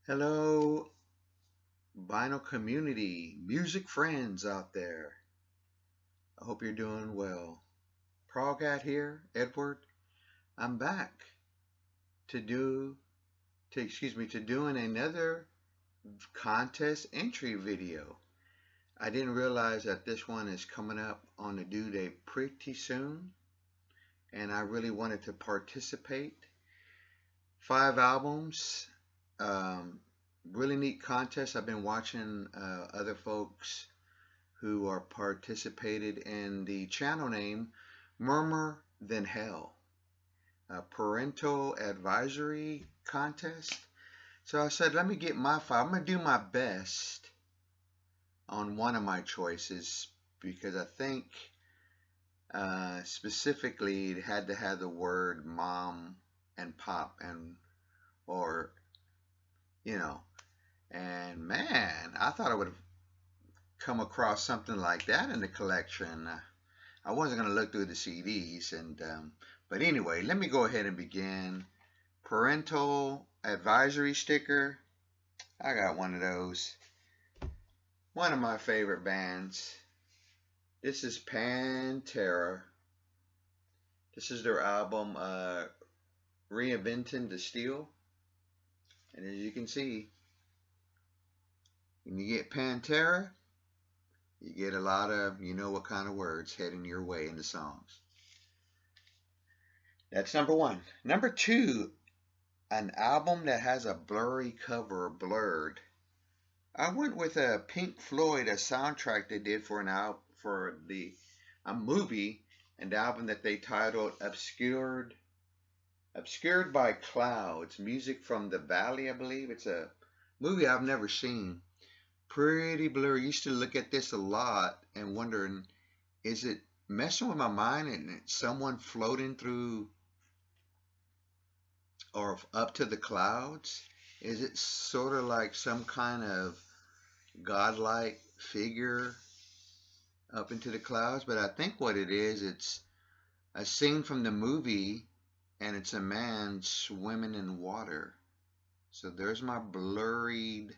Hello, vinyl community, music friends out there. I hope you're doing well. Proghat here, Edward. I'm back to do to doing another contest entry video. I didn't realize that this one is coming up on the due date pretty soon, and I really wanted to participate. 5 albums, um, really neat contest. I've been watching other folks who are participated in the channel name Murmur Than Hell, a parental advisory contest. So I said, let me get my 5. I'm going to do my best on one of my choices because I think specifically it had to have the word mom and pop or, you know, and man, I thought I would have come across something like that in the collection. I wasn't going to look through the CDs, but anyway, let me go ahead and begin. Parental advisory sticker. I got one of those. One of my favorite bands. This is Pantera. This is their album, Reinventing the Steel. And as you can see, when you get Pantera, you get a lot of, you know what kind of words heading your way in the songs. That's number one. Number two, an album that has a blurry cover, blurred. I went with a Pink Floyd, a soundtrack they did for a movie, and the album that they titled Obscured by Clouds, Music from the Valley, I believe. It's a movie I've never seen. Pretty blurry. Used to look at this a lot and wondering, is it messing with my mind and it's someone floating through or up to the clouds? Is it sort of like some kind of godlike figure up into the clouds? But I think what it is, it's a scene from the movie and it's a man swimming in water. So there's my blurry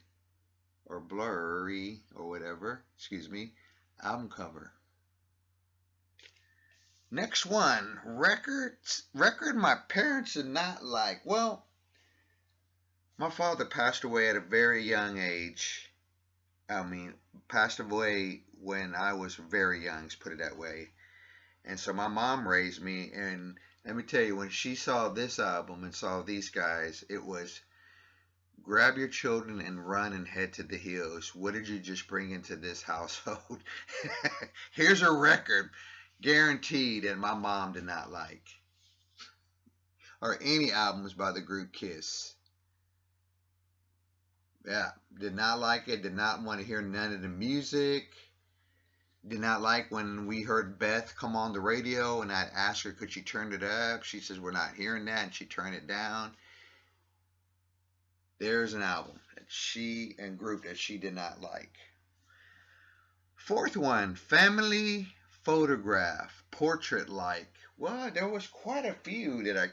or whatever, album cover. Next one, record my parents did not like. Well, my father passed away at a very young age. Passed away when I was very young, let's put it that way. And so my mom raised me, and let me tell you, when she saw this album and saw these guys, it was grab your children and run and head to the hills. What did you just bring into this household? Here's a record guaranteed that my mom did not like. Or any albums by the group Kiss. Yeah, did not like it. Did not want to hear none of the music. Did not like when we heard Beth come on the radio and I'd ask her, could she turn it up? She says, we're not hearing that, and she turned it down. There's an album that she and group that she did not like. Fourth one, family photograph, portrait like. Well, there was quite a few that I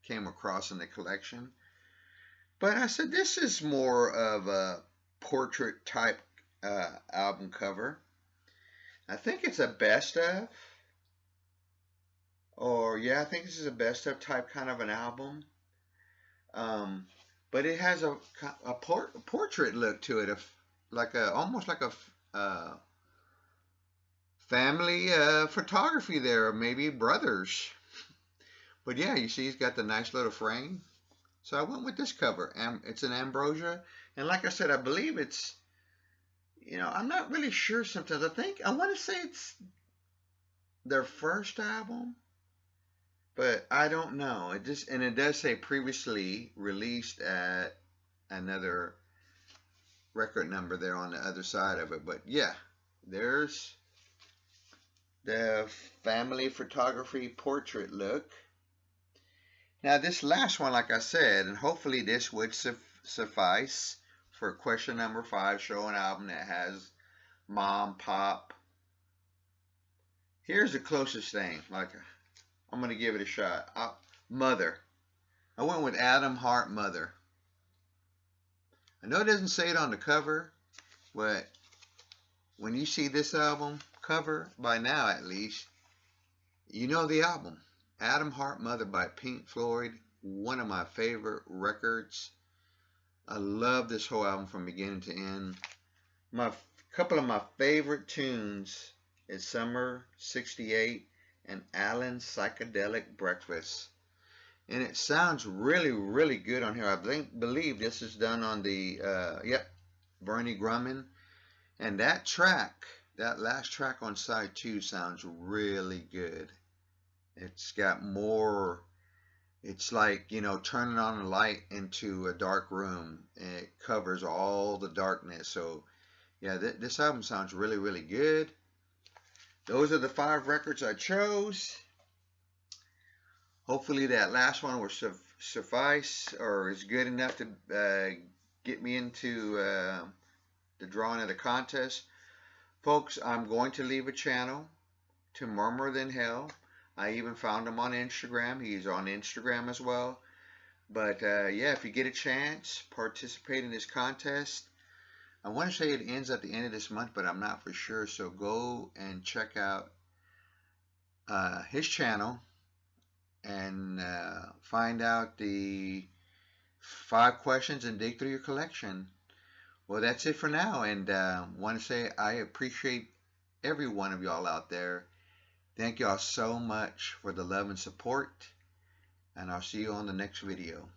came across in the collection. But I said, this is more of a portrait type album cover. I think it's a best of. I think this is a best of type kind of an album. But it has a portrait look to it, almost like a family photography there, or maybe brothers. But yeah, you see he's got the nice little frame. So I went with this cover. It's an ambrosia. And like I said, I believe it's, I'm not really sure sometimes. I want to say it's their first album. But I don't know. It does say previously released at another record number there on the other side of it. But yeah, there's the family photography portrait look. Now this last one, like I said, and hopefully this would suffice for question number 5, show an album that has mom, pop. Here's the closest thing. I'm going to give it a shot. Mother. I went with Adam Hart, Mother. I know it doesn't say it on the cover, but when you see this album cover, by now at least, you know the album. Atom Heart Mother by Pink Floyd, one of my favorite records. I love this whole album from beginning to end. My couple of my favorite tunes is Summer 68 and Alan's Psychedelic Breakfast. And it sounds really, really good on here. I believe this is done on the, Bernie Grumman. And that track, that last track on side 2 sounds really good. It's got more, it's like, turning on a light into a dark room. And it covers all the darkness. So, yeah, this album sounds really, really good. Those are the 5 records I chose. Hopefully that last one will suffice or is good enough to get me into the drawing of the contest. Folks, I'm going to leave a channel to Murmur Than Hell. I even found him on Instagram. He's on Instagram as well. But yeah, if you get a chance, participate in this contest. I want to say it ends at the end of this month, but I'm not for sure. So go and check out his channel and find out the 5 questions and dig through your collection. Well, that's it for now, and want to say I appreciate every one of y'all out there. Thank y'all so much for the love and support, and I'll see you on the next video.